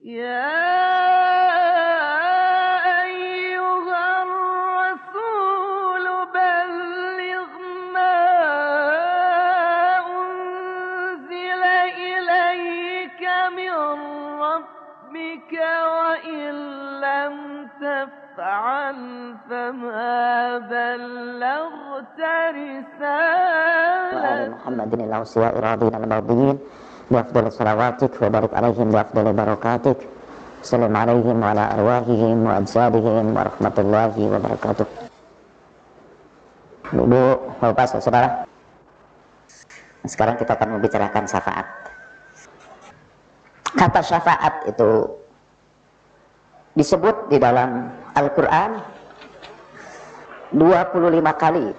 يا أيها الرسول بلغ ما أنزل إليك من ربك وإن لم تفعل فما بلغت رسالته. محمد الأوصياء راضين المرضيين بأفضل صلواتك وبارك عليهم بأفضل بركاتك. Salam alaihim wa ala arwahihim wa ajsadihim wa rahmatullahi wa barakatuh. Ibu, Bapak, saudara, sekarang kita akan membicarakan syafaat. Kata syafaat itu disebut di dalam Al-Quran 25 kali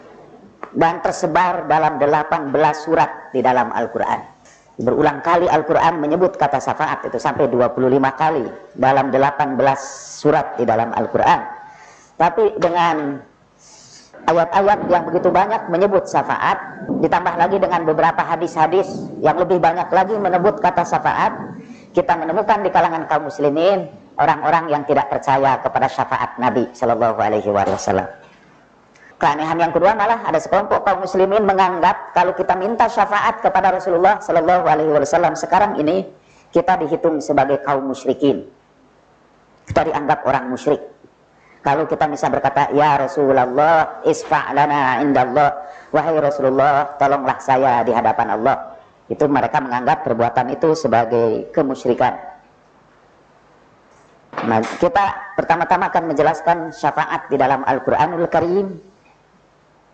dan tersebar dalam 18 surat di dalam Al-Quran. Berulang kali Al-Quran menyebut kata syafaat itu sampai 25 kali dalam 18 surat di dalam Al-Quran. Tapi dengan ayat-ayat yang begitu banyak menyebut syafaat, ditambah lagi dengan beberapa hadis-hadis yang lebih banyak lagi menyebut kata syafaat, kita menemukan di kalangan kaum muslimin orang-orang yang tidak percaya kepada syafaat Nabi Shallallahu Alaihi Wasallam. Keanehan yang kedua malah ada sekelompok kaum muslimin menganggap kalau kita minta syafaat kepada Rasulullah Shallallahu Alaihi Wasallam sekarang ini kita dihitung sebagai kaum musyrikin. Kita dianggap orang musyrik. Kalau kita bisa berkata, ya Rasulullah, isfa' lana indallah, wahai Rasulullah, tolonglah saya di hadapan Allah. Itu mereka menganggap perbuatan itu sebagai kemusyrikan. Nah, kita pertama-tama akan menjelaskan syafaat di dalam Al-Quranul Karim,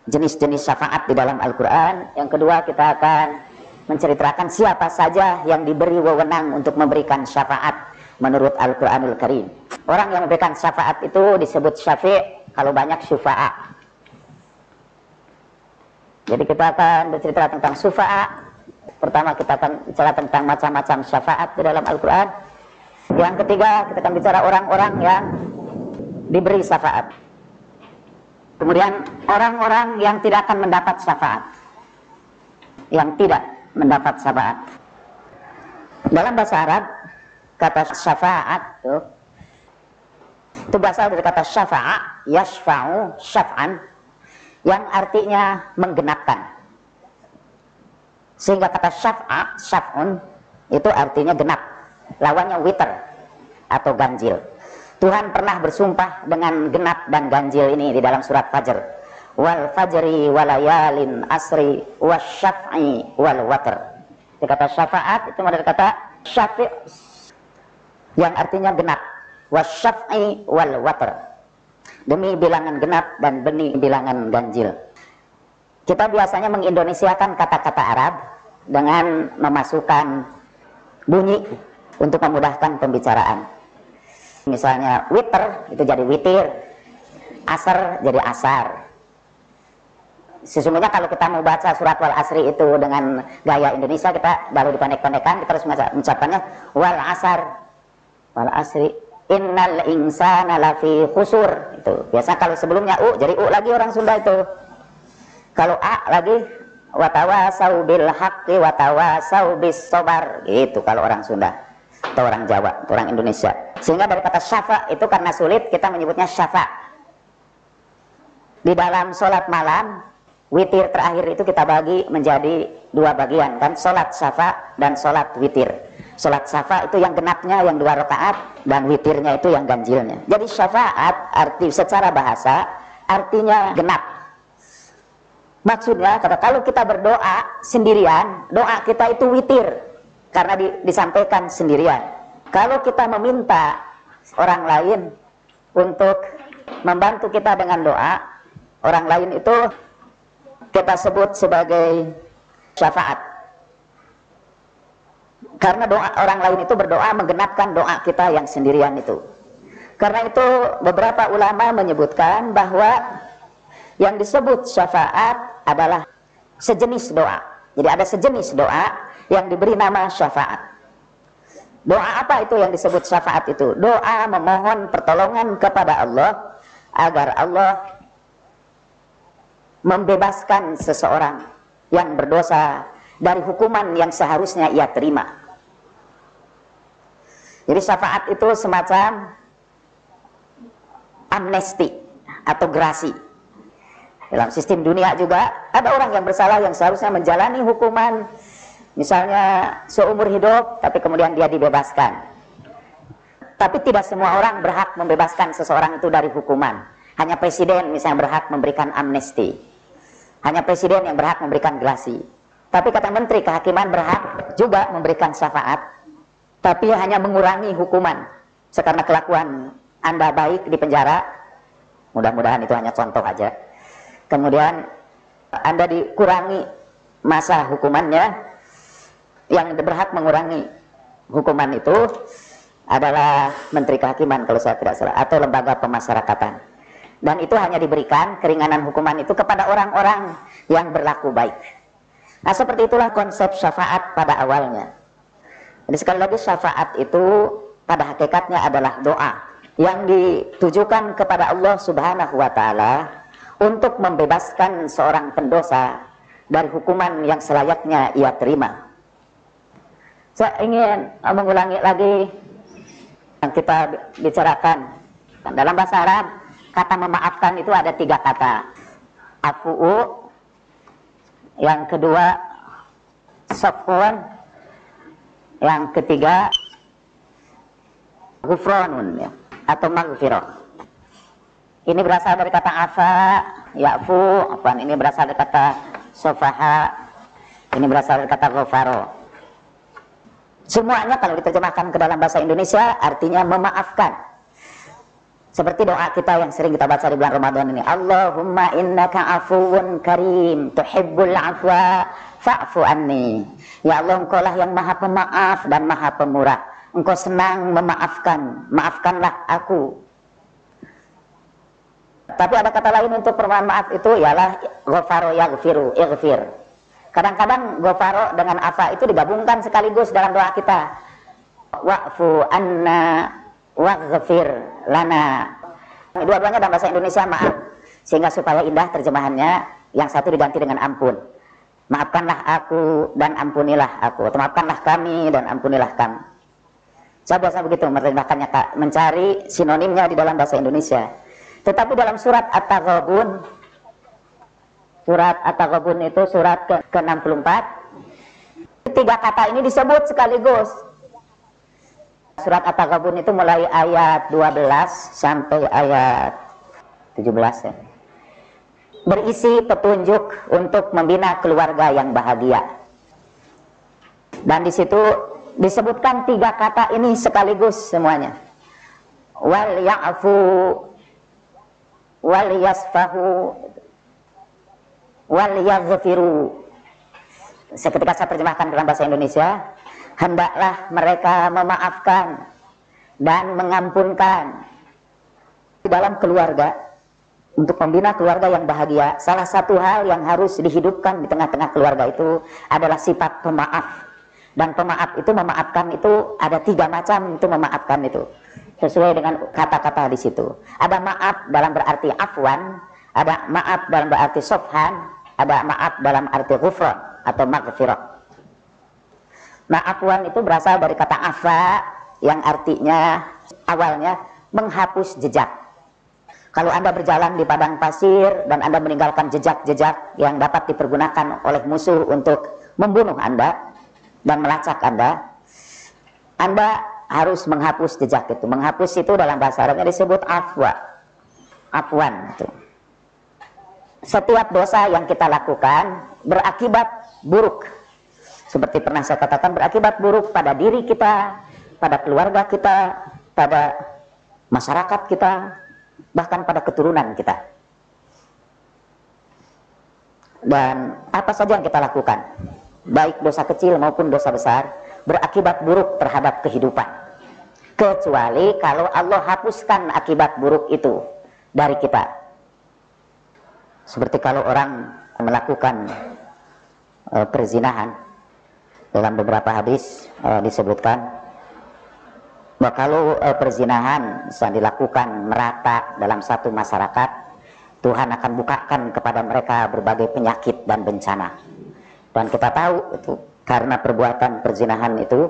jenis-jenis syafaat di dalam Al-Quran. Yang kedua kita akan menceritakan siapa saja yang diberi wewenang untuk memberikan syafaat menurut Al-Quranul Karim. Orang yang memberikan syafaat itu disebut syafi', kalau banyak syufa'a. Jadi kita akan bercerita tentang syufa'a. Pertama kita akan bicara tentang macam-macam syafaat di dalam Al-Quran. Yang ketiga kita akan bicara orang-orang yang diberi syafaat. Kemudian orang-orang yang tidak akan mendapat syafaat, yang tidak mendapat syafaat. Dalam bahasa Arab kata syafaat itu berasal dari kata syafa'a, yashfa'u syaf'an, yang artinya menggenapkan. Sehingga kata syaf'a, syaf'un itu artinya genap, lawannya witr atau ganjil. Tuhan pernah bersumpah dengan genap dan ganjil ini di dalam surat Fajr. Wal fajri walayalin asri wasyaf'i wal watr. Di kata syafaat itu ada kata syafi' yang artinya genap, wasyaf'i wal watr. Demi bilangan genap dan demi bilangan ganjil. Kita biasanya mengindonesiakan kata-kata Arab dengan memasukkan bunyi untuk memudahkan pembicaraan. Misalnya witr itu jadi witir, asar jadi asar. Sesungguhnya kalau kita mau baca surat wal asri itu dengan gaya Indonesia, kita baru dipendek-pendekkan, kita harus mengucapkannya wal asar, wal asri, innal insana lafi khusur. Itu biasa kalau sebelumnya u jadi u lagi orang Sunda itu. Kalau a lagi watawasau bil haqqi watawasau bis sabar, gitu kalau orang Sunda atau orang Jawa, orang Indonesia. Sehingga dari kata syafa itu karena sulit kita menyebutnya syafa. Di dalam sholat malam, witir terakhir itu kita bagi menjadi dua bagian, kan, sholat syafa dan sholat witir. Sholat syafa itu yang genapnya yang 2 rakaat dan witirnya itu yang ganjilnya. Jadi syafaat arti secara bahasa artinya genap. Maksudnya kalau kita berdoa sendirian, doa kita itu witir karena disampaikan sendirian. Kalau kita meminta orang lain untuk membantu kita dengan doa, orang lain itu kita sebut sebagai syafaat. Karena doa orang lain itu berdoa menggenapkan doa kita yang sendirian itu. Karena itu beberapa ulama menyebutkan bahwa yang disebut syafaat adalah sejenis doa. Jadi ada sejenis doa yang diberi nama syafaat. Doa apa itu yang disebut syafaat itu? Doa memohon pertolongan kepada Allah agar Allah membebaskan seseorang yang berdosa dari hukuman yang seharusnya ia terima. Jadi syafaat itu semacam amnesti atau gerasi. Dalam sistem dunia juga ada orang yang bersalah yang seharusnya menjalani hukuman misalnya seumur hidup, tapi kemudian dia dibebaskan. Tapi tidak semua orang berhak membebaskan seseorang itu dari hukuman. Hanya presiden misalnya berhak memberikan amnesti. Hanya presiden yang berhak memberikan gerasi. Tapi kata menteri kehakiman berhak juga memberikan syafaat, tapi hanya mengurangi hukuman. Karena kelakuan Anda baik di penjara, mudah-mudahan itu hanya contoh aja. Kemudian Anda dikurangi masa hukumannya, yang berhak mengurangi hukuman itu adalah Menteri Kehakiman kalau saya tidak salah, atau lembaga pemasyarakatan. Dan itu hanya diberikan keringanan hukuman itu kepada orang-orang yang berlaku baik. Nah, seperti itulah konsep syafaat pada awalnya. Jadi sekali lagi syafaat itu pada hakikatnya adalah doa yang ditujukan kepada Allah Subhanahu wa Ta'ala untuk membebaskan seorang pendosa dari hukuman yang selayaknya ia terima. Saya ingin mengulangi lagi yang kita bicarakan. Dalam bahasa Arab, kata memaafkan itu ada 3 kata. Afu'u, yang kedua safwan, yang ketiga ghufranun, ya, atau maghfirah. Ini berasal dari kata afa, ya'fu, ini berasal dari kata sofaha, ini berasal dari kata ghafaro. Semuanya kalau diterjemahkan ke dalam bahasa Indonesia artinya memaafkan. Seperti doa kita yang sering kita baca di bulan Ramadan ini, Allahumma innaka afuwun karim tuhibbul afwa fa'fu anni. Ya Allah, Engkau lah yang maha pemaaf dan maha pemurah. Engkau senang memaafkan, maafkanlah aku. Tapi ada kata lain untuk permohonan maaf itu ialah ghafaro yaghfiru, ighfir. Kadang-kadang ghafaro dengan afa itu digabungkan sekaligus dalam doa kita. Wa'fu anna waghfir lana. Dua-duanya dalam bahasa Indonesia maaf, sehingga supaya indah terjemahannya yang satu diganti dengan ampun. Maafkanlah aku dan ampunilah aku, atau maafkanlah kami dan ampunilah kami. Saya biasa begitu merendahkannya, mencari sinonimnya di dalam bahasa Indonesia. Tetapi dalam surat At-Taghabun, surat At-Taghabun itu surat ke-64, 3 kata ini disebut sekaligus. Surat At-Taghabun itu mulai ayat 12 sampai ayat 17 ya. Berisi petunjuk untuk membina keluarga yang bahagia. Dan di situ disebutkan 3 kata ini sekaligus semuanya. Wal ya'fu wal yasfahu wal yaghfiru. Seketika saya terjemahkan dalam bahasa Indonesia, hendaklah mereka memaafkan dan mengampunkan. Di dalam keluarga, untuk membina keluarga yang bahagia, salah satu hal yang harus dihidupkan di tengah-tengah keluarga itu adalah sifat pemaaf. Dan pemaaf itu, memaafkan itu ada 3 macam itu memaafkan itu. Sesuai dengan kata-kata di situ. Ada maaf dalam berarti afwan, ada maaf dalam berarti sofhan, ada maaf dalam arti ghufran atau maghfirah. Nah, afwan itu berasal dari kata afa yang artinya awalnya menghapus jejak. Kalau Anda berjalan di padang pasir dan Anda meninggalkan jejak-jejak yang dapat dipergunakan oleh musuh untuk membunuh Anda dan melacak Anda harus menghapus jejak itu. Menghapus itu dalam bahasa Arabnya disebut afwan itu. Setiap dosa yang kita lakukan berakibat buruk. Seperti pernah saya katakan, berakibat buruk pada diri kita, pada keluarga kita, pada masyarakat kita, bahkan pada keturunan kita. Dan apa saja yang kita lakukan, baik dosa kecil maupun dosa besar, berakibat buruk terhadap kehidupan. Kecuali kalau Allah hapuskan akibat buruk itu dari kita. Seperti kalau orang melakukan perzinahan, dalam beberapa hadis disebutkan bahwa kalau perzinahan dilakukan merata dalam satu masyarakat, Tuhan akan bukakan kepada mereka berbagai penyakit dan bencana. Dan kita tahu itu karena perbuatan perzinahan itu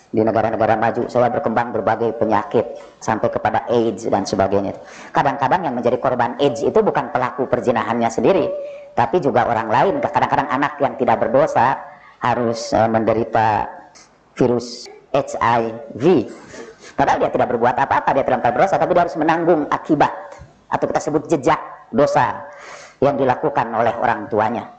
Di negara-negara maju saya berkembang berbagai penyakit sampai kepada AIDS dan sebagainya. Kadang-kadang yang menjadi korban AIDS itu bukan pelaku perzinahannya sendiri, tapi juga orang lain. Kadang-kadang anak yang tidak berdosa harus menderita virus HIV. Padahal dia tidak berbuat apa-apa, dia tidak berdosa, tapi dia harus menanggung akibat atau kita sebut jejak dosa yang dilakukan oleh orang tuanya.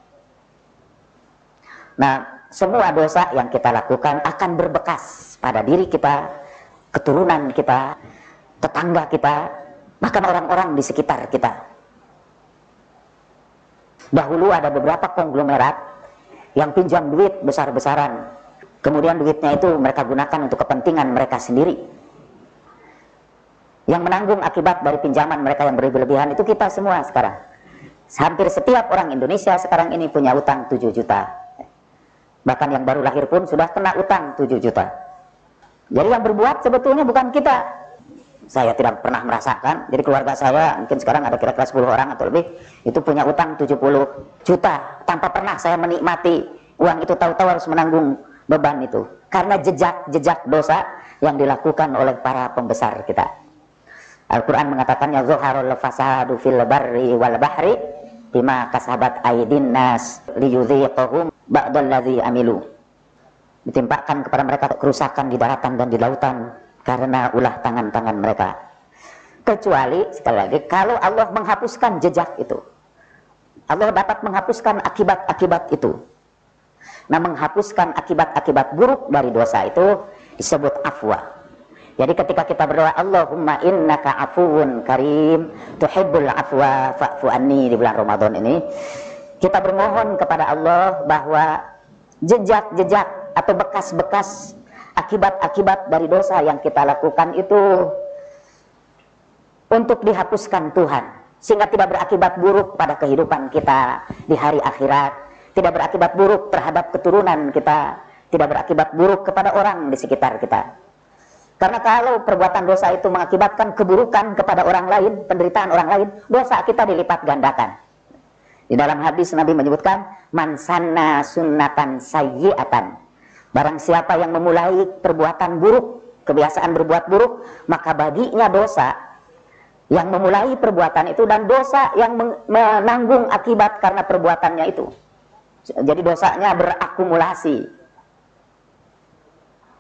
Nah, semua dosa yang kita lakukan akan berbekas pada diri kita, keturunan kita, tetangga kita, bahkan orang-orang di sekitar kita. Dahulu ada beberapa konglomerat yang pinjam duit besar-besaran, kemudian duitnya itu mereka gunakan untuk kepentingan mereka sendiri. Yang menanggung akibat dari pinjaman mereka yang berlebihan itu kita semua sekarang. Hampir setiap orang Indonesia sekarang ini punya utang 7 juta. Bahkan yang baru lahir pun sudah kena utang 7 juta. Jadi yang berbuat sebetulnya bukan kita. Saya tidak pernah merasakan. Jadi keluarga saya mungkin sekarang ada kira-kira 10 orang atau lebih, itu punya utang 70 juta. Tanpa pernah saya menikmati uang itu, tahu-tahu harus menanggung beban itu. Karena jejak dosa yang dilakukan oleh para pembesar kita. Al-Quran mengatakannya, Zuharul fasadu fil barri wal bahri bima kasabat aydin nas liyudhiqahum ba'dallazi amilu. Ditimpakan kepada mereka kerusakan di daratan dan di lautan karena ulah tangan-tangan mereka. Kecuali sekali lagi kalau Allah menghapuskan jejak itu, Allah dapat menghapuskan akibat-akibat itu. Nah, menghapuskan akibat-akibat buruk dari dosa itu disebut afwa. Jadi ketika kita berdoa, Allahumma innaka afuwun karim tuhibbul afwa fa'fu anni, di bulan Ramadan ini, kita bermohon kepada Allah bahwa jejak-jejak atau bekas-bekas akibat-akibat dari dosa yang kita lakukan itu untuk dihapuskan Tuhan, sehingga tidak berakibat buruk pada kehidupan kita di hari akhirat, tidak berakibat buruk terhadap keturunan kita, tidak berakibat buruk kepada orang di sekitar kita. Karena kalau perbuatan dosa itu mengakibatkan keburukan kepada orang lain, penderitaan orang lain, dosa kita dilipat gandakan. Di dalam hadis Nabi menyebutkan, man sanna sunnatan sayyi'atan. Barang siapa yang memulai perbuatan buruk, kebiasaan berbuat buruk, maka baginya dosa yang memulai perbuatan itu dan dosa yang menanggung akibat karena perbuatannya itu. Jadi dosanya berakumulasi.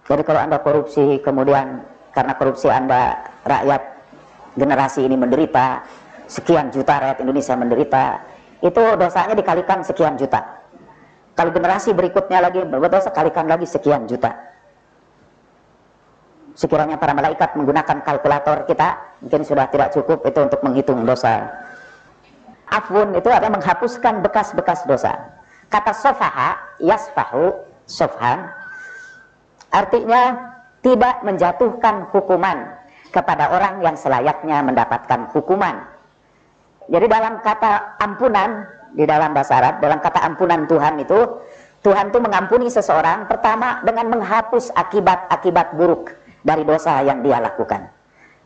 Jadi kalau Anda korupsi, kemudian karena korupsi Anda rakyat generasi ini menderita, sekian juta rakyat Indonesia menderita, itu dosanya dikalikan sekian juta. Kalau generasi berikutnya lagi berbuat dosa, kalikan lagi sekian juta. Sekiranya para malaikat menggunakan kalkulator kita, mungkin sudah tidak cukup itu untuk menghitung dosa. Afwun itu artinya menghapuskan bekas-bekas dosa. Kata sofaha, yasfahu, sofhan, artinya tidak menjatuhkan hukuman kepada orang yang selayaknya mendapatkan hukuman. Jadi dalam kata ampunan, di dalam bahasa Arab, dalam kata ampunan Tuhan itu, Tuhan itu mengampuni seseorang pertama dengan menghapus akibat-akibat buruk dari dosa yang dia lakukan.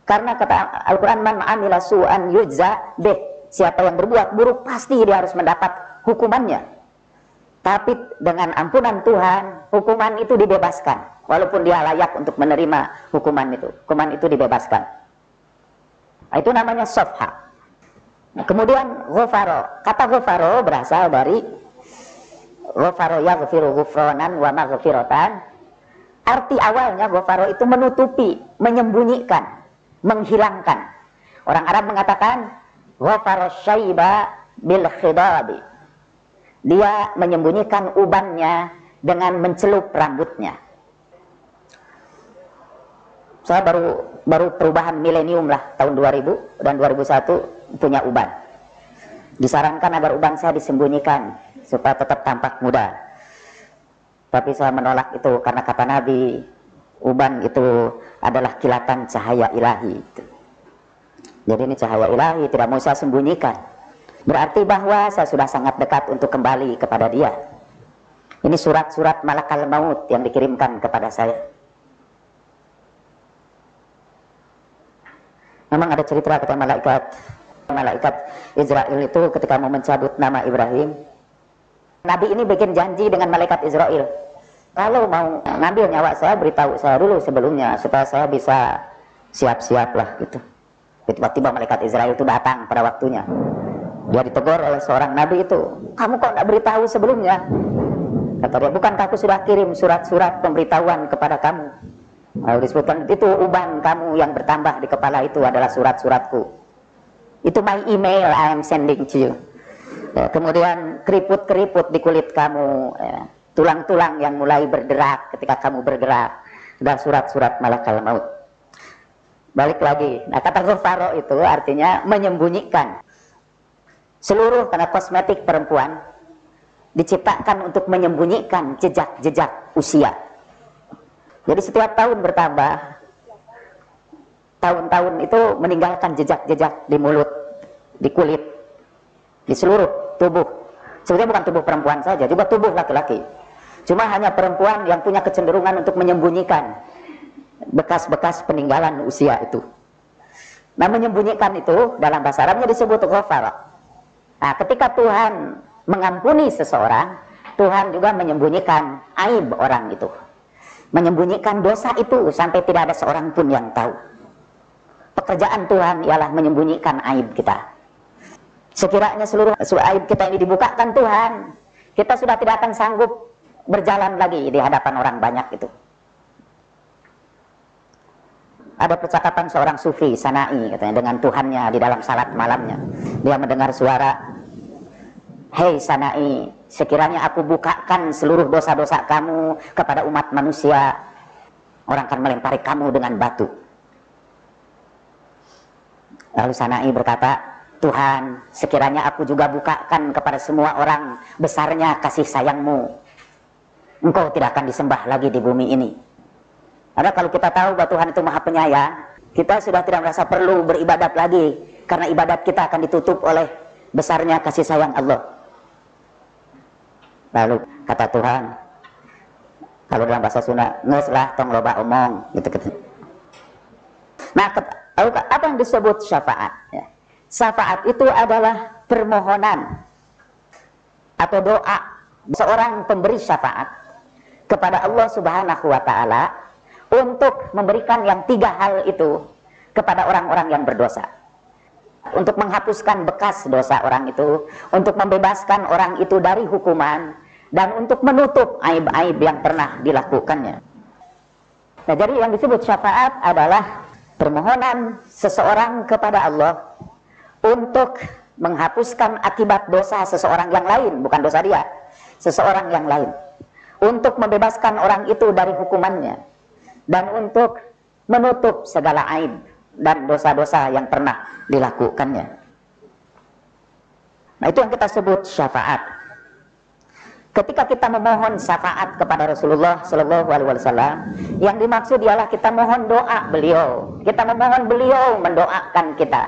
Karena kata Al-Quran, man amila su'an yujza bih, siapa yang berbuat buruk pasti dia harus mendapat hukumannya. Tapi dengan ampunan Tuhan, hukuman itu dibebaskan. Walaupun dia layak untuk menerima hukuman itu dibebaskan. Nah, itu namanya sofha. Nah, kemudian ghafaro. Kata ghafaro berasal dari ghafaro yaghfiru ghufranan wa maghfiratan. Arti awalnya ghafaro itu menutupi, menyembunyikan, menghilangkan. Orang Arab mengatakan ghafaro syaiba bil khidabi. Dia menyembunyikan ubannya dengan mencelup rambutnya. Saya baru perubahan milenium lah, tahun 2000 dan 2001 punya uban. Disarankan agar uban saya disembunyikan supaya tetap tampak muda. Tapi saya menolak itu karena kata Nabi, uban itu adalah kilatan cahaya ilahi. Jadi ini cahaya ilahi, tidak mau saya sembunyikan. Berarti bahwa saya sudah sangat dekat untuk kembali kepada dia. Ini surat-surat malakal maut yang dikirimkan kepada saya. Memang ada cerita kata malaikat Israel itu ketika mau mencabut nama Ibrahim, Nabi ini bikin janji dengan malaikat Israel. Kalau mau ngambil nyawa saya, beritahu saya dulu sebelumnya supaya saya bisa siap-siap lah gitu. Tiba-tiba malaikat Israel itu datang pada waktunya. Dia ditegur oleh seorang nabi itu, kamu kok tidak beritahu sebelumnya? Kata dia, bukankah aku sudah kirim surat-surat pemberitahuan kepada kamu? Lalu disebutkan, itu uban kamu yang bertambah di kepala itu adalah surat-suratku. Itu my email I am sending to you. Ya, kemudian keriput-keriput di kulit kamu, ya, tulang-tulang yang mulai bergerak ketika kamu bergerak, dan surat-surat malakal maut. Balik lagi, nah kata ghafaro itu artinya menyembunyikan. Seluruh karena kosmetik perempuan diciptakan untuk menyembunyikan jejak-jejak usia. Jadi setiap tahun bertambah, tahun-tahun itu meninggalkan jejak-jejak di mulut, di kulit, di seluruh tubuh. Sebetulnya bukan tubuh perempuan saja, juga tubuh laki-laki. Cuma hanya perempuan yang punya kecenderungan untuk menyembunyikan bekas-bekas peninggalan usia itu. Nah, menyembunyikan itu dalam bahasa Arabnya disebut ghafara. Nah, ketika Tuhan mengampuni seseorang, Tuhan juga menyembunyikan aib orang itu. Menyembunyikan dosa itu sampai tidak ada seorang pun yang tahu. Pekerjaan Tuhan ialah menyembunyikan aib kita. Sekiranya seluruh aib kita ini dibukakan Tuhan, kita sudah tidak akan sanggup berjalan lagi di hadapan orang banyak itu. Ada percakapan seorang sufi Sana'i katanya dengan Tuhannya di dalam salat malamnya. Dia mendengar suara, hei Sana'i, sekiranya aku bukakan seluruh dosa-dosa kamu kepada umat manusia, orang akan melempari kamu dengan batu. Lalu Sana'i berkata, Tuhan, sekiranya aku juga bukakan kepada semua orang besarnya kasih sayangmu, engkau tidak akan disembah lagi di bumi ini. Karena kalau kita tahu bahwa Tuhan itu maha penyayang, kita sudah tidak merasa perlu beribadat lagi, karena ibadat kita akan ditutup oleh besarnya kasih sayang Allah. Lalu kata Tuhan, kalau dalam bahasa Sunda, ngeslah tong loba omong, gitu. Nah, apa yang disebut syafaat? Ya. Syafaat itu adalah permohonan atau doa seorang pemberi syafaat kepada Allah Subhanahu wa Ta'ala untuk memberikan yang 3 hal itu kepada orang-orang yang berdosa. Untuk menghapuskan bekas dosa orang itu, untuk membebaskan orang itu dari hukuman, dan untuk menutup aib-aib yang pernah dilakukannya. Nah, jadi yang disebut syafaat adalah permohonan seseorang kepada Allah untuk menghapuskan akibat dosa seseorang yang lain, bukan dosa dia, seseorang yang lain, untuk membebaskan orang itu dari hukumannya, dan untuk menutup segala aib dan dosa-dosa yang pernah dilakukannya. Nah, itu yang kita sebut syafaat. Ketika kita memohon syafaat kepada Rasulullah Shallallahu Alaihi Wasallam, yang dimaksud ialah kita mohon doa beliau. Kita memohon beliau mendoakan kita,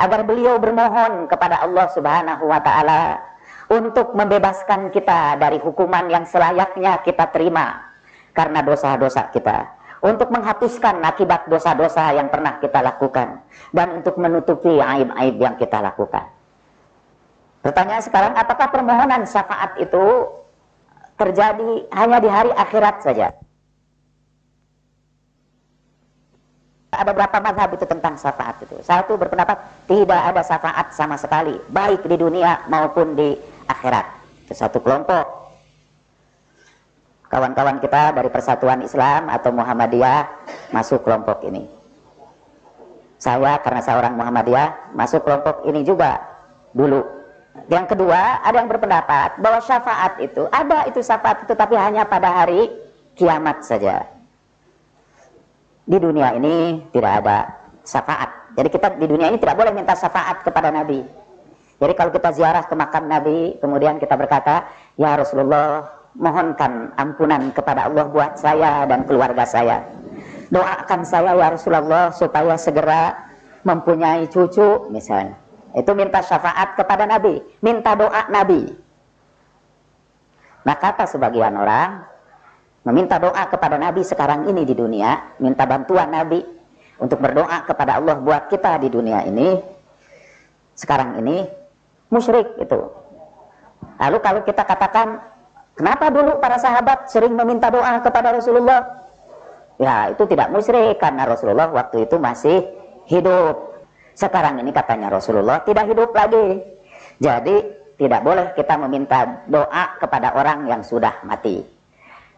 agar beliau bermohon kepada Allah Subhanahu Wa Taala untuk membebaskan kita dari hukuman yang selayaknya kita terima karena dosa-dosa kita, untuk menghapuskan akibat dosa-dosa yang pernah kita lakukan, dan untuk menutupi aib-aib yang kita lakukan. Pertanyaan sekarang, apakah permohonan syafaat itu terjadi hanya di hari akhirat saja? Ada berapa mazhab itu tentang syafaat itu? Satu berpendapat tidak ada syafaat sama sekali, baik di dunia maupun di akhirat. Itu satu kelompok. Kawan-kawan kita dari Persatuan Islam atau Muhammadiyah masuk kelompok ini. Saya karena saya orang Muhammadiyah masuk kelompok ini juga dulu. Yang kedua, ada yang berpendapat bahwa syafaat itu, ada itu syafaat itu, tapi hanya pada hari kiamat saja. Di dunia ini tidak ada syafaat. Jadi kita di dunia ini tidak boleh minta syafaat kepada Nabi. Jadi kalau kita ziarah ke makam Nabi, kemudian kita berkata, ya Rasulullah, mohonkan ampunan kepada Allah buat saya dan keluarga saya. Doakan saya ya Rasulullah supaya segera mempunyai cucu misalnya. Itu minta syafaat kepada Nabi, minta doa Nabi. Nah, kata sebagian orang, meminta doa kepada Nabi sekarang ini di dunia, minta bantuan Nabi untuk berdoa kepada Allah buat kita di dunia ini, sekarang ini, musyrik itu. Lalu kalau kita katakan Kenapa dulu para sahabat sering meminta doa kepada Rasulullah? Ya, itu tidak musyrik karena Rasulullah waktu itu masih hidup. Sekarang ini katanya Rasulullah tidak hidup lagi. Jadi tidak boleh kita meminta doa kepada orang yang sudah mati.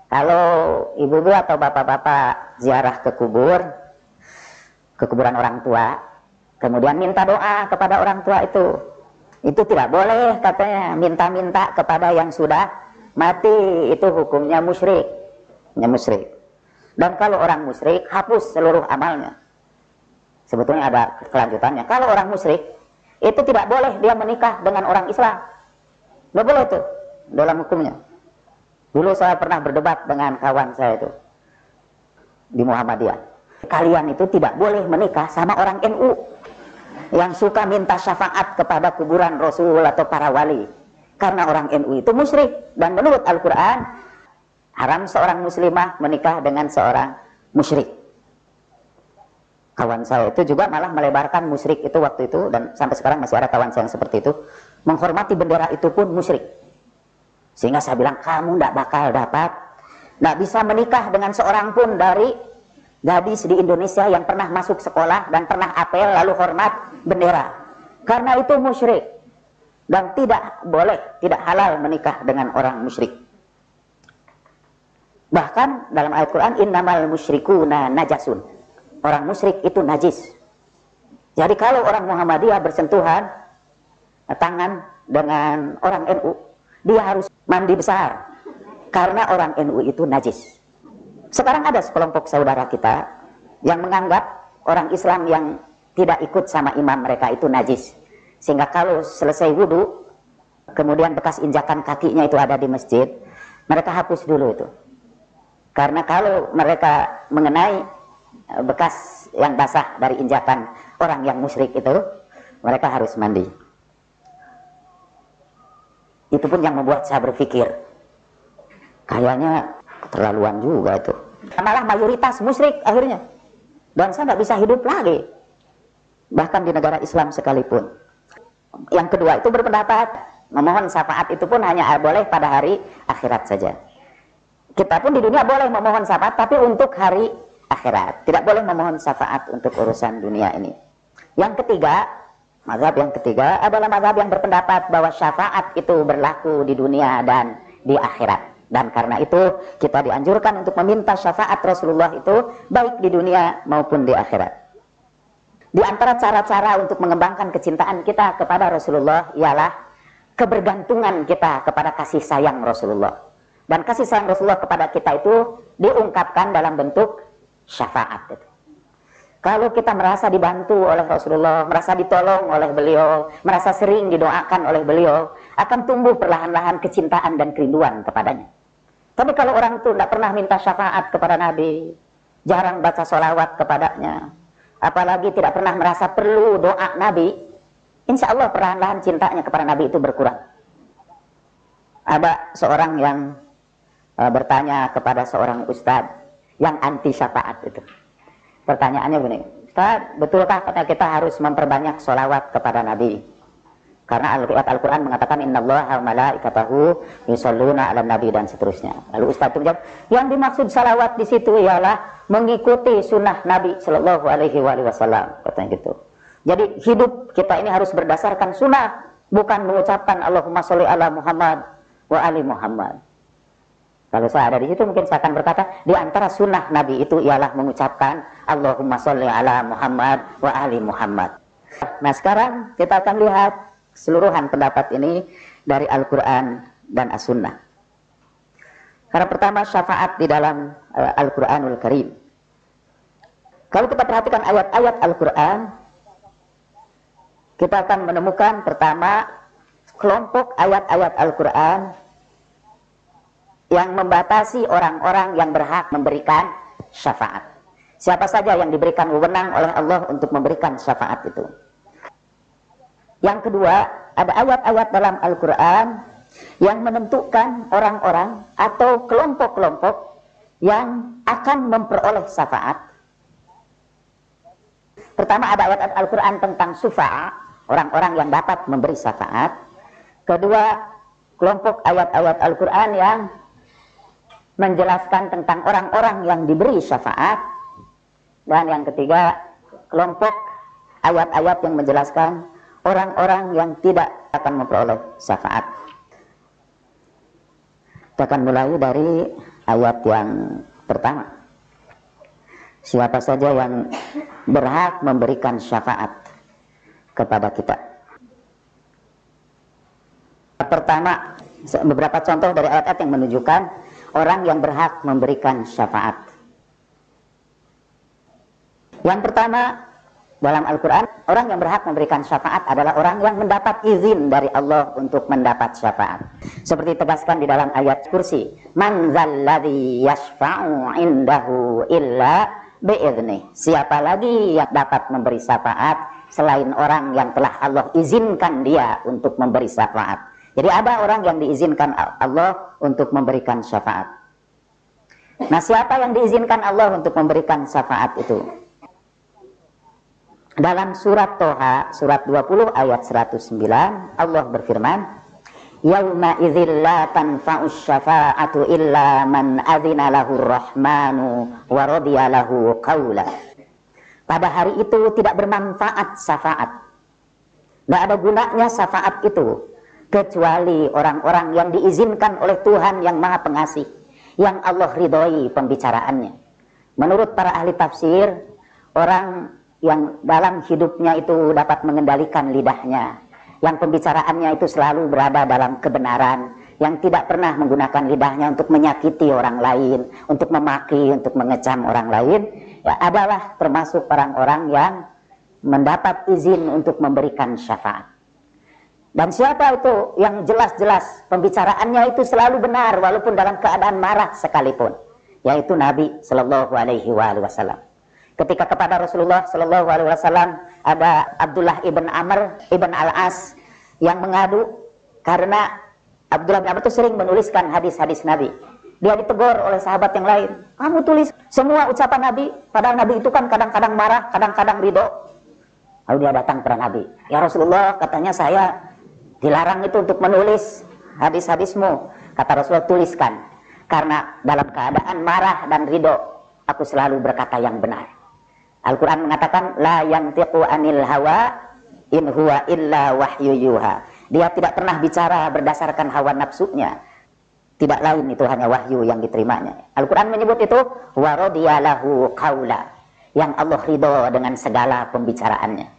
Kalau ibu-ibu atau bapak-bapak ziarah ke kuburan orang tua, kemudian minta doa kepada orang tua itu tidak boleh katanya. Minta-minta kepada yang sudah mati itu hukumnya musyrik. Dan kalau orang musyrik, hapus seluruh amalnya. Sebetulnya ada kelanjutannya. Kalau orang musyrik, itu tidak boleh dia menikah dengan orang Islam. Tidak boleh itu dalam hukumnya. Dulu saya pernah berdebat dengan kawan saya itu di Muhammadiyah. Kalian itu tidak boleh menikah sama orang NU yang suka minta syafaat kepada kuburan Rasul atau para wali. Karena orang NU itu musyrik. Dan menurut Al-Quran, haram seorang muslimah menikah dengan seorang musyrik. Kawan saya itu juga malah melebarkan musyrik itu waktu itu, dan sampai sekarang masih ada kawan saya yang seperti itu. Menghormati bendera itu pun musyrik. Sehingga saya bilang, kamu tidak bakal dapat, tidak bisa menikah dengan seorang pun dari gadis di Indonesia yang pernah masuk sekolah dan pernah apel lalu hormat bendera. Karena itu musyrik. Dan tidak boleh, tidak halal menikah dengan orang musyrik. Bahkan dalam ayat Quran, innamal musyrikuna najasun. Orang musyrik itu najis. Jadi kalau orang Muhammadiyah bersentuhan tangan dengan orang NU, dia harus mandi besar. Karena orang NU itu najis. Sekarang ada sekelompok saudara kita yang menganggap orang Islam yang tidak ikut sama imam mereka itu najis. Sehingga kalau selesai wudhu, kemudian bekas injakan kakinya itu ada di masjid, mereka hapus dulu itu. Karena kalau mereka mengenai bekas yang basah dari injakan orang yang musyrik itu, mereka harus mandi. Itu pun yang membuat saya berpikir, kayaknya keterlaluan juga itu. Malah mayoritas musyrik akhirnya. Dan saya tidak bisa hidup lagi. Bahkan di negara Islam sekalipun. Yang kedua itu berpendapat, memohon syafaat itu pun hanya boleh pada hari akhirat saja. Kita pun di dunia boleh memohon syafaat, tapi untuk hari akhirat. Tidak boleh memohon syafaat untuk urusan dunia ini. Yang ketiga, mazhab yang ketiga adalah mazhab yang berpendapat bahwa syafaat itu berlaku di dunia dan di akhirat. Dan karena itu kita dianjurkan untuk meminta syafaat Rasulullah itu baik di dunia maupun di akhirat. Di antara cara-cara untuk mengembangkan kecintaan kita kepada Rasulullah ialah kebergantungan kita kepada kasih sayang Rasulullah. Dan kasih sayang Rasulullah kepada kita itu diungkapkan dalam bentuk syafaat. Kalau kita merasa dibantu oleh Rasulullah, merasa ditolong oleh beliau, merasa sering didoakan oleh beliau, akan tumbuh perlahan-lahan kecintaan dan kerinduan kepadanya. Tapi kalau orang itu tidak pernah minta syafaat kepada Nabi, jarang baca sholawat kepadanya, apalagi tidak pernah merasa perlu doa Nabi, insya Allah perlahan-lahan cintanya kepada Nabi itu berkurang. Ada seorang yang bertanya kepada seorang ustadz yang anti syafaat itu. Pertanyaannya begini, Ustaz, betulkah kita harus memperbanyak sholawat kepada Nabi? Karena Al-Quran mengatakan innallaha wa malaikatahu yusholluna 'alan nabi dan seterusnya. Lalu ustadz itu menjawab, yang dimaksud sholawat di situ ialah mengikuti sunnah Nabi Shallallahu Alaihi Wasallam. Katanya gitu. Jadi hidup kita ini harus berdasarkan sunnah, bukan mengucapkan Allahumma sholli ala Muhammad wa ali Muhammad. Kalau saya ada di situ mungkin saya akan berkata, di antara sunnah Nabi itu ialah mengucapkan Allahumma sholli ala Muhammad wa ali Muhammad. Nah sekarang kita akan lihat keseluruhan pendapat ini dari Al-Quran dan As-Sunnah. Karena pertama syafaat di dalam Al-Quranul Karim. Kalau kita perhatikan ayat-ayat Al-Quran, kita akan menemukan pertama kelompok ayat-ayat Al-Quran yang membatasi orang-orang yang berhak memberikan syafaat. Siapa saja yang diberikan wewenang oleh Allah untuk memberikan syafaat itu. Yang kedua, ada ayat-ayat dalam Al-Quran yang menentukan orang-orang atau kelompok-kelompok yang akan memperoleh syafaat. Pertama ada ayat Al-Quran tentang syufa'a, orang-orang yang dapat memberi syafaat. Kedua, kelompok ayat-ayat Al-Quran yang menjelaskan tentang orang-orang yang diberi syafaat. Dan yang ketiga, kelompok ayat-ayat yang menjelaskan orang-orang yang tidak akan memperoleh syafaat. Kita akan mulai dari ayat yang pertama. Siapa saja yang berhak memberikan syafaat kepada kita. Pertama, beberapa contoh dari ayat-ayat yang menunjukkan orang yang berhak memberikan syafaat. Yang pertama, dalam Al-Quran, orang yang berhak memberikan syafaat adalah orang yang mendapat izin dari Allah untuk mendapat syafaat. Seperti ditegaskan di dalam ayat kursi, man zalladzi yashfa'u indahu illa bi'idnih. Siapa lagi yang dapat memberi syafaat selain orang yang telah Allah izinkan dia untuk memberi syafaat. Jadi ada orang yang diizinkan Allah untuk memberikan syafaat. Nah, siapa yang diizinkan Allah untuk memberikan syafaat itu? Dalam surat Toha, surat 20 ayat 109, Allah berfirman, Yauma idzil la tanfa'us syafa'atu illa man adzina lahu rahmanu wa radiya lahu qawla. Pada hari itu tidak bermanfaat syafaat. Tidak ada gunanya syafaat itu kecuali orang-orang yang diizinkan oleh Tuhan yang Maha Pengasih, yang Allah ridhoi pembicaraannya. Menurut para ahli tafsir, orang yang dalam hidupnya itu dapat mengendalikan lidahnya, yang pembicaraannya itu selalu berada dalam kebenaran, yang tidak pernah menggunakan lidahnya untuk menyakiti orang lain, untuk memaki, untuk mengecam orang lain, ya adalah termasuk orang-orang yang mendapat izin untuk memberikan syafaat. Dan siapa itu yang jelas-jelas pembicaraannya itu selalu benar walaupun dalam keadaan marah sekalipun, yaitu Nabi Shallallahu Alaihi Wasallam. Ketika kepada Rasulullah Shallallahu Alaihi Wasallam ada Abdullah ibn Amr ibn Al-As yang mengadu karena Abdullah bin Amr itu sering menuliskan hadis-hadis Nabi. Dia ditegur oleh sahabat yang lain, kamu tulis semua ucapan Nabi, padahal Nabi itu kan kadang-kadang marah, kadang-kadang ridho. Lalu dia datang kepada Nabi, ya Rasulullah, katanya saya dilarang itu untuk menulis hadis-hadismu. Kata Rasulullah, tuliskan, karena dalam keadaan marah dan ridho aku selalu berkata yang benar. Al-Quran mengatakan, la yantiqu anil hawa in huwa illa wahyu yuha. Dia tidak pernah bicara berdasarkan hawa nafsunya. Tidak lain itu hanya wahyu yang diterimanya. Al-Quran menyebut itu wa radiya lahu qawla, yang Allah ridho dengan segala pembicaraannya.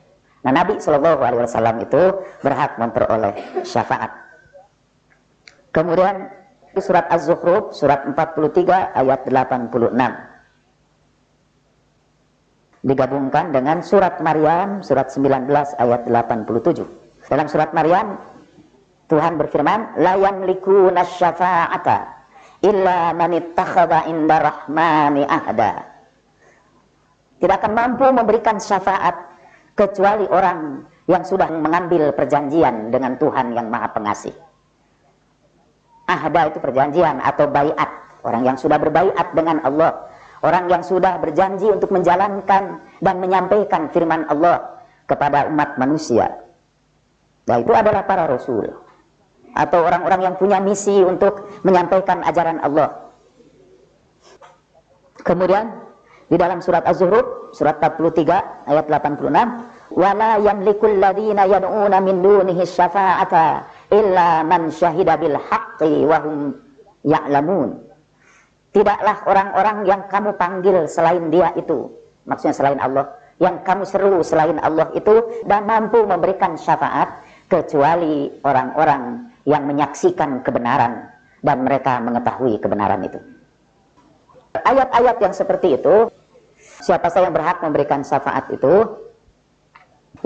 Nah, Nabi SAW itu berhak memperoleh syafaat. Kemudian surat Az-Zukhruf, surat 43 ayat 86. Digabungkan dengan surat Maryam, surat 19 ayat 87. Dalam surat Maryam, Tuhan berfirman, la yamlikuna syafa'ata illa man ittakhadha inda rahmani ahda. Tidak akan mampu memberikan syafaat kecuali orang yang sudah mengambil perjanjian dengan Tuhan yang Maha Pengasih. Ahda itu perjanjian atau baiat, orang yang sudah berbaiat dengan Allah, orang yang sudah berjanji untuk menjalankan dan menyampaikan firman Allah kepada umat manusia. Nah, itu adalah para rasul atau orang-orang yang punya misi untuk menyampaikan ajaran Allah. Kemudian di dalam surat Az-Zukhruf, surat 43 ayat 86, wala yamlikul ladzina yad'una min dunihi syafa'ata illa man syahida bil haqqi wa hum ya'lamun. Tidaklah orang-orang yang kamu panggil selain dia itu, maksudnya selain Allah, yang kamu seru selain Allah itu, dan mampu memberikan syafaat kecuali orang-orang yang menyaksikan kebenaran dan mereka mengetahui kebenaran itu. Ayat-ayat yang seperti itu, siapa saja yang berhak memberikan syafaat itu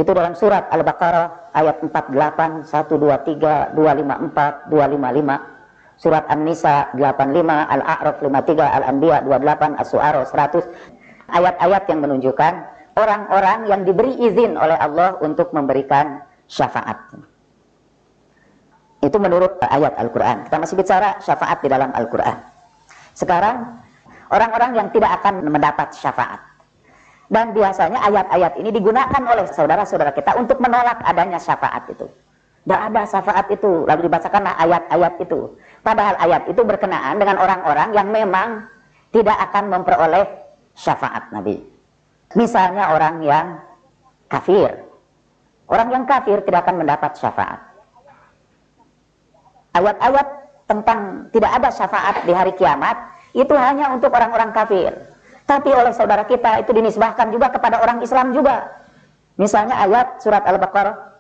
dalam surat Al-Baqarah ayat 48, 123, 254, 255, surat An-Nisa 85, Al-A'raf 53, Al-Anbiya 28, As-Su'ara 100. Ayat-ayat yang menunjukkan orang-orang yang diberi izin oleh Allah untuk memberikan syafaat. Itu menurut ayat Al-Quran. Kita masih bicara syafaat di dalam Al-Quran. Sekarang orang-orang yang tidak akan mendapat syafaat. Dan biasanya ayat-ayat ini digunakan oleh saudara-saudara kita untuk menolak adanya syafaat itu. Tidak ada syafaat itu. Lalu dibacakanlah ayat-ayat itu. Padahal ayat itu berkenaan dengan orang-orang yang memang tidak akan memperoleh syafaat Nabi. Misalnya orang yang kafir. Orang yang kafir tidak akan mendapat syafaat. Ayat-ayat tentang tidak ada syafaat di hari kiamat itu hanya untuk orang-orang kafir. Tapi oleh saudara kita itu dinisbahkan juga kepada orang Islam juga. Misalnya ayat surat Al-Baqarah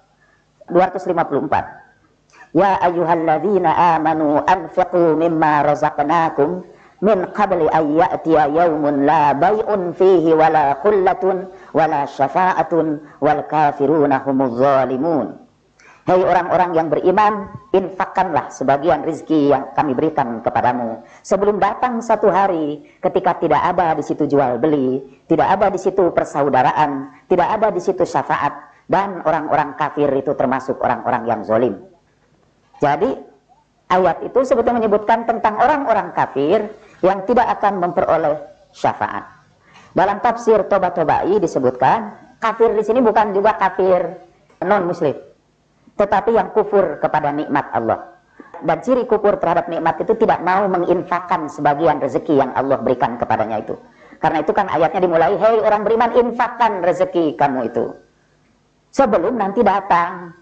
254. Ya ayyuhalladzina amanu anfiqu mimma razaqnakum min qabli an ya'tiya yaumun la bay'un fihi wala khullatun wala syafa'atun wal kafiruna humuz zalimun. Hei orang-orang yang beriman, infakkanlah sebagian rizki yang kami berikan kepadamu sebelum datang satu hari ketika tidak ada di situ jual beli, tidak ada di situ persaudaraan, tidak ada di situ syafaat, dan orang-orang kafir itu termasuk orang-orang yang zalim. Jadi ayat itu sebetulnya menyebutkan tentang orang-orang kafir yang tidak akan memperoleh syafaat. Dalam tafsir Toba-Tobai disebutkan kafir di sini bukan juga kafir non-muslim, tetapi yang kufur kepada nikmat Allah. Dan ciri kufur terhadap nikmat itu tidak mau menginfakkan sebagian rezeki yang Allah berikan kepadanya itu. Karena itu kan ayatnya dimulai, hei orang beriman, infakkan rezeki kamu itu sebelum nanti datang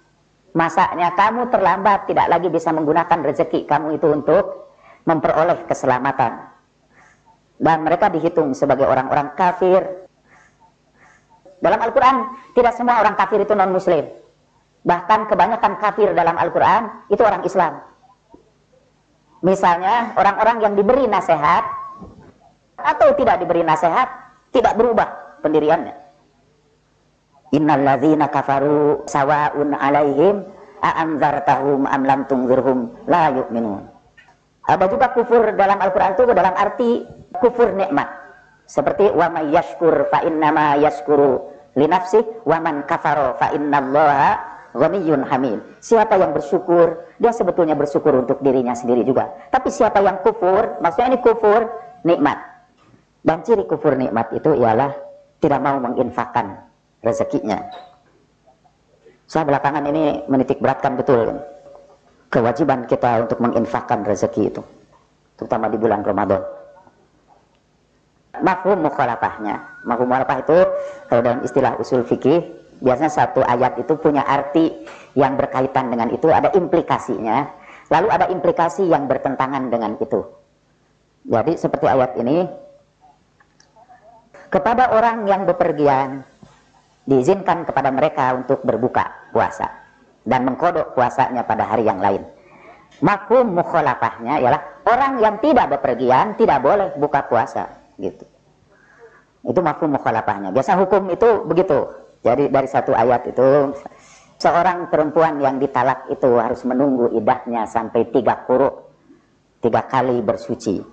masanya kamu terlambat, tidak lagi bisa menggunakan rezeki kamu itu untuk memperoleh keselamatan. Dan mereka dihitung sebagai orang-orang kafir. Dalam Al-Quran tidak semua orang kafir itu non-muslim. Bahkan kebanyakan kafir dalam Al-Quran itu orang Islam. Misalnya orang-orang yang diberi nasihat atau tidak diberi nasihat, tidak berubah pendiriannya. Innal ladzina kafaru sawa'un 'alaihim a'anzartahum am lam tunzirhum la yu'minun. Ada juga kufur dalam Al-Quran itu dalam arti kufur nikmat. Seperti wa may yashkur fa innama yashkuru li nafsi wa man kafara fa innallaha ghaniyyun hamid. Siapa yang bersyukur, dia sebetulnya bersyukur untuk dirinya sendiri juga. Tapi siapa yang kufur, maksudnya ini kufur nikmat. Dan ciri kufur nikmat itu ialah tidak mau menginfakkan rezekinya. Saya belakangan ini menitik beratkan betul kewajiban kita untuk menginfakkan rezeki itu, terutama di bulan Ramadan. Mafhum mukhalafahnya. Mafhum mukhalafah itu kalau dalam istilah usul fikih, biasanya satu ayat itu punya arti yang berkaitan dengan itu, ada implikasinya, lalu ada implikasi yang bertentangan dengan itu. Jadi seperti ayat ini, kepada orang yang bepergian diizinkan kepada mereka untuk berbuka puasa dan mengkodok puasanya pada hari yang lain. Mafhum mukhalafahnya ialah orang yang tidak bepergian tidak boleh buka puasa, gitu. Itu mafhum mukhalafahnya. Biasa hukum itu begitu. Jadi dari satu ayat itu, seorang perempuan yang ditalak itu harus menunggu iddahnya sampai 3 quru, 3 kali bersuci.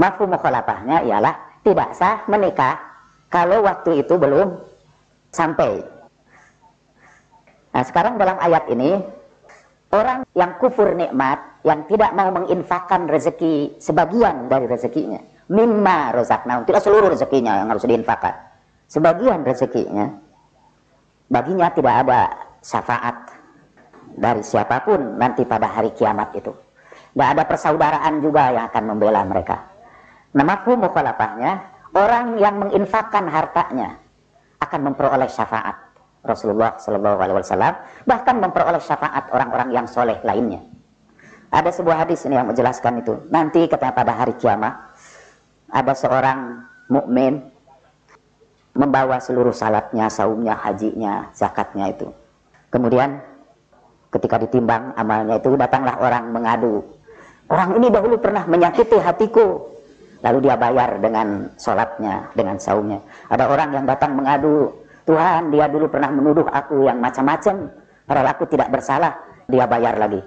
Mafhum mukhalafahnya ialah tidak sah menikah kalau waktu itu belum sampai. Nah sekarang dalam ayat ini, orang yang kufur nikmat, yang tidak mau menginfakkan rezeki sebagian dari rezekinya, mimma razaqnahum, tidak seluruh rezekinya yang harus diinfakkan, sebagian rezekinya, baginya tidak ada syafaat dari siapapun nanti pada hari kiamat itu. Tidak ada persaudaraan juga yang akan membela mereka. Nah mafhum mukhalafahnya, orang yang menginfakkan hartanya akan memperoleh syafaat Rasulullah SAW, bahkan memperoleh syafaat orang-orang yang soleh lainnya. Ada sebuah hadis ini yang menjelaskan itu. Nanti katanya pada hari kiamat ada seorang mukmin membawa seluruh salatnya, saumnya, hajinya, zakatnya itu. Kemudian ketika ditimbang amalnya itu, datanglah orang mengadu. Orang ini dahulu pernah menyakiti hatiku. Lalu dia bayar dengan sholatnya, dengan saumnya. Ada orang yang datang mengadu, Tuhan, dia dulu pernah menuduh aku yang macam-macam, padahal aku tidak bersalah. Dia bayar lagi.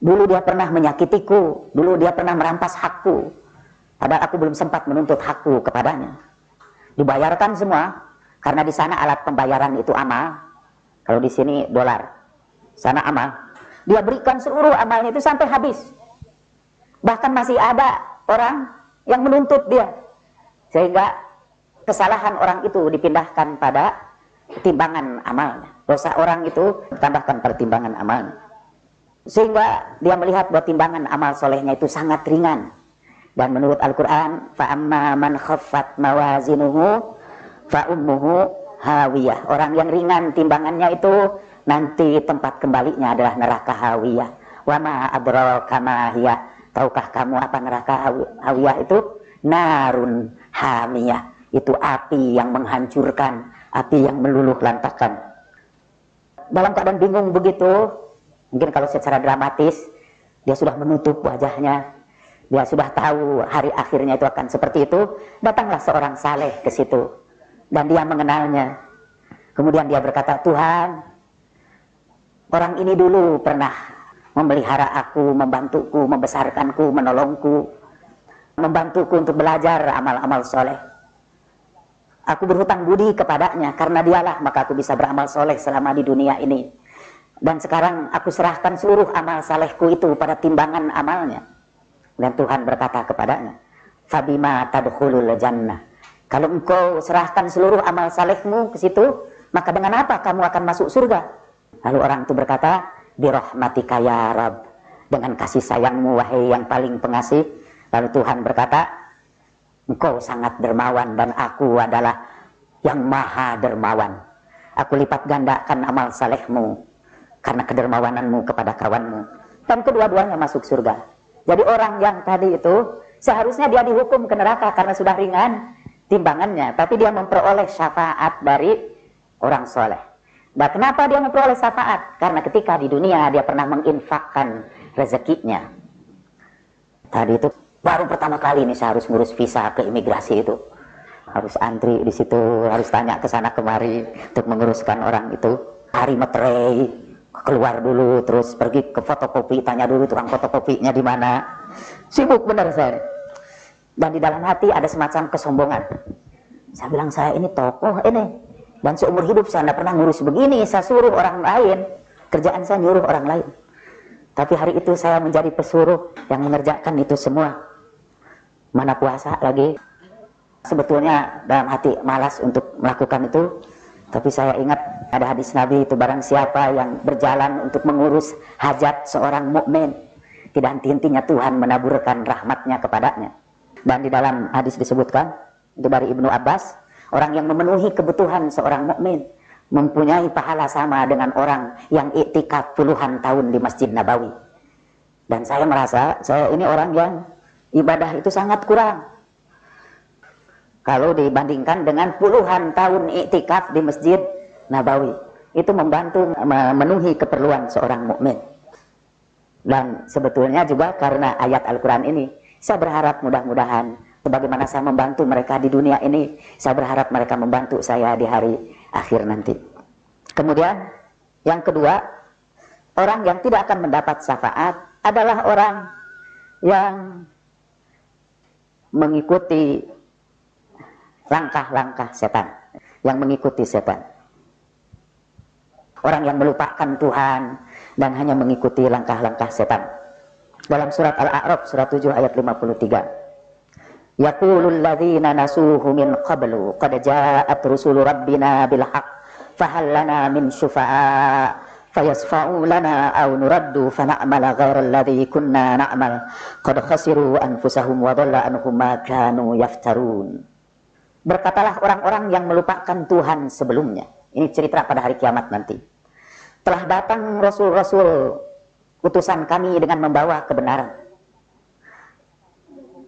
Dulu dia pernah menyakitiku, dulu dia pernah merampas hakku, padahal aku belum sempat menuntut hakku kepadanya. Dibayarkan semua, karena di sana alat pembayaran itu amal. Kalau di sini dolar, sana amal. Dia berikan seluruh amalnya itu sampai habis. Bahkan masih ada orang yang menuntut dia, sehingga kesalahan orang itu dipindahkan pada timbangan amalnya. dosa orang itu tambahkan pertimbangan amal. Sehingga dia melihat bahwa timbangan amal solehnya itu sangat ringan. Dan menurut Al-Quran, fa'amma man khaffat mawazinuhu fa'ummuhu hawiyah. Orang yang ringan timbangannya itu nanti tempat kembalinya adalah neraka hawiyah. Wa ma adraka ma hiya. Tahukah kamu apa neraka hawiyah itu? Narun hamiyah. Itu api yang menghancurkan, api yang meluluh lantakkan. Dalam keadaan bingung begitu, mungkin kalau secara dramatis, dia sudah menutup wajahnya, dia sudah tahu hari akhirnya itu akan seperti itu. Datanglah seorang saleh ke situ, dan dia mengenalnya. Kemudian dia berkata, Tuhan, orang ini dulu pernah memelihara aku, membantuku, membesarkanku, menolongku, membantuku untuk belajar amal-amal soleh. Aku berhutang budi kepadanya, karena dialah maka aku bisa beramal soleh selama di dunia ini. Dan sekarang aku serahkan seluruh amal salehku itu pada timbangan amalnya. Dan Tuhan berkata kepadanya, Fabima tadkhulul jannah. Kalau engkau serahkan seluruh amal salehmu ke situ, maka dengan apa kamu akan masuk surga? Lalu orang itu berkata, Birahmatika ya Rabb. Dengan kasih sayangmu wahai yang paling pengasih. Lalu Tuhan berkata, engkau sangat dermawan dan aku adalah yang maha dermawan. Aku lipat gandakan amal salehmu karena kedermawananmu kepada kawanmu. Dan kedua-duanya masuk surga. Jadi orang yang tadi itu seharusnya dia dihukum ke neraka karena sudah ringan timbangannya, tapi dia memperoleh syafaat dari orang soleh. Dan kenapa dia memperoleh syafaat? Karena ketika di dunia dia pernah menginfakkan rezekinya. Tadi itu baru pertama kali ini saya harus ngurus visa ke imigrasi itu. Harus antri di situ, harus tanya ke sana kemari untuk menguruskan orang itu. Hari meterei, keluar dulu, terus pergi ke fotokopi, tanya dulu tukang fotokopinya di mana. Sibuk benar saya. Dan di dalam hati ada semacam kesombongan. Saya bilang, saya ini tokoh ini. Dan seumur hidup saya tidak pernah ngurus begini, saya suruh orang lain. Kerjaan saya nyuruh orang lain. Tapi hari itu saya menjadi pesuruh yang mengerjakan itu semua. Mana puasa lagi. Sebetulnya dalam hati malas untuk melakukan itu. Tapi saya ingat ada hadis Nabi itu, barang siapa yang berjalan untuk mengurus hajat seorang mukmin, tidak henti-hentinya Tuhan menaburkan rahmatnya kepadanya. Dan di dalam hadis disebutkan, itu dari Ibnu Abbas, orang yang memenuhi kebutuhan seorang mukmin mempunyai pahala sama dengan orang yang iktikaf puluhan tahun di Masjid Nabawi. Dan saya merasa, saya ini orang yang ibadah itu sangat kurang. Kalau dibandingkan dengan puluhan tahun iktikaf di Masjid Nabawi, itu membantu memenuhi keperluan seorang mukmin. Dan sebetulnya juga karena ayat Al-Quran ini, saya berharap mudah-mudahan sebagaimana saya membantu mereka di dunia ini, saya berharap mereka membantu saya di hari akhir nanti. Kemudian yang kedua, orang yang tidak akan mendapat syafaat adalah orang yang mengikuti langkah-langkah setan, yang mengikuti setan. Orang yang melupakan Tuhan dan hanya mengikuti langkah-langkah setan. Dalam surat Al-A'raf surat 7 ayat 53. Yaqulul ladzina nasuhu min qablu qad ja'at rusulu rabbina bil haqq fahal lana min syufa'a fayasfa'u lana aw nuraddu fana'mala ghairal ladzi kunna na'mal qad khasiru anfusahum wa dhalla anhum ma kanu yaftarun. Berkatalah orang-orang yang melupakan Tuhan sebelumnya. Ini cerita pada hari kiamat nanti. Telah datang rasul-rasul utusan kami dengan membawa kebenaran.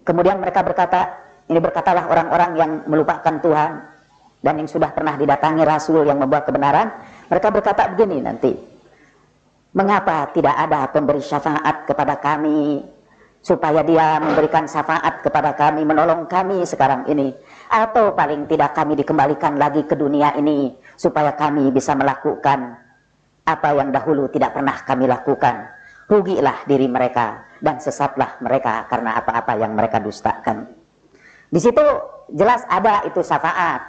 Kemudian mereka berkata, ini berkatalah orang-orang yang melupakan Tuhan dan yang sudah pernah didatangi rasul yang membawa kebenaran, mereka berkata begini nanti, mengapa tidak ada pemberi syafaat kepada kami supaya dia memberikan syafaat kepada kami, menolong kami sekarang ini, atau paling tidak kami dikembalikan lagi ke dunia ini supaya kami bisa melakukan apa yang dahulu tidak pernah kami lakukan. Rugilah diri mereka dan sesatlah mereka karena apa-apa yang mereka dustakan. Di situ jelas ada itu syafaat.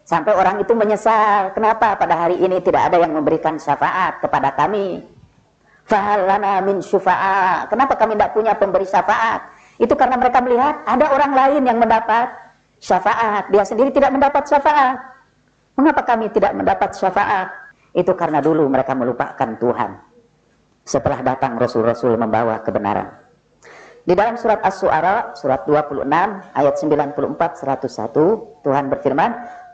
Sampai orang itu menyesal, kenapa pada hari ini tidak ada yang memberikan syafaat kepada kami? Fahal lana min syufa'a. Kenapa kami tidak punya pemberi syafaat? Itu karena mereka melihat ada orang lain yang mendapat syafaat, dia sendiri tidak mendapat syafaat. Mengapa kami tidak mendapat syafaat? Itu karena dulu mereka melupakan Tuhan setelah datang Rasul-Rasul membawa kebenaran. Di dalam surat As-Su'ara, surat 26, ayat 94-101, Tuhan berfirman,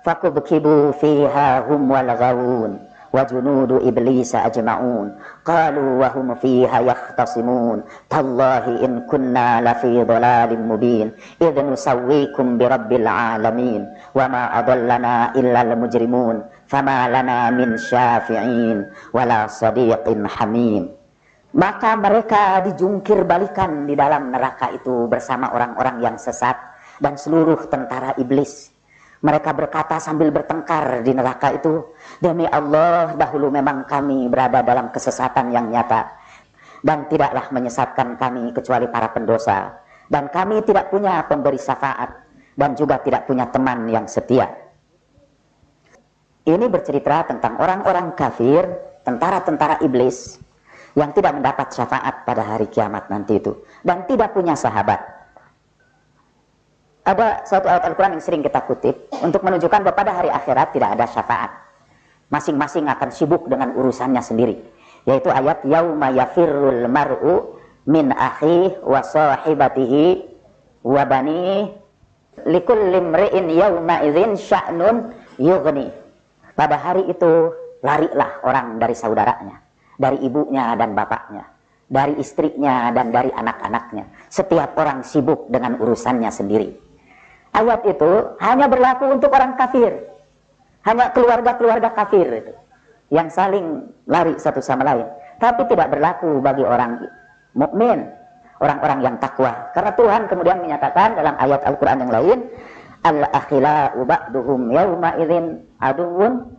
فَكُبْكِبُوا فِيهَا هُمْ وَالْغَوُونَ وَجُنُودُ إِبْلِيسَ أَجْمَعُونَ قَالُوا وَهُمْ فِيهَا يَخْتَصِمُونَ تَاللَّهِ إِنْ كُنَّا لَفِي ضَلَالٍ مُبِينٍ إِذْ نُسَوِّيكُمْ بِرَبِّ الْعَالَمِينَ وَمَا أَضَلَّنَا إِلَّا الْمُجْرِمُونَ فَمَا لَنَا مِنْ شَافِعِينَ وَلَا صَدِيقٍ حَمِيمٍ. Maka mereka dijungkir balikan di dalam neraka itu bersama orang-orang yang sesat dan seluruh tentara iblis. Mereka berkata sambil bertengkar di neraka itu, demi Allah, dahulu memang kami berada dalam kesesatan yang nyata, dan tidaklah menyesatkan kami kecuali para pendosa, dan kami tidak punya pemberi syafaat, dan juga tidak punya teman yang setia. Ini bercerita tentang orang-orang kafir, tentara-tentara iblis, yang tidak mendapat syafaat pada hari kiamat nanti itu, dan tidak punya sahabat. Ada satu ayat Al-Quran yang sering kita kutip untuk menunjukkan bahwa pada hari akhirat tidak ada syafaat. Masing-masing akan sibuk dengan urusannya sendiri, yaitu ayat yauma yafirrul mar'u min akhihi wa sahibatihi wa banihi likulli imri'in yauma idzin sya'nun yughni. Pada hari itu larilah orang dari saudaranya, dari ibunya dan bapaknya, dari istrinya dan dari anak-anaknya. Setiap orang sibuk dengan urusannya sendiri. Ayat itu hanya berlaku untuk orang kafir, hanya keluarga-keluarga kafir itu, yang saling lari satu sama lain. Tapi tidak berlaku bagi orang mukmin, orang-orang yang takwa. Karena Tuhan kemudian menyatakan dalam ayat Al-Quran yang lain, al-akhila'u ba'duhum yawma idzin aduwwun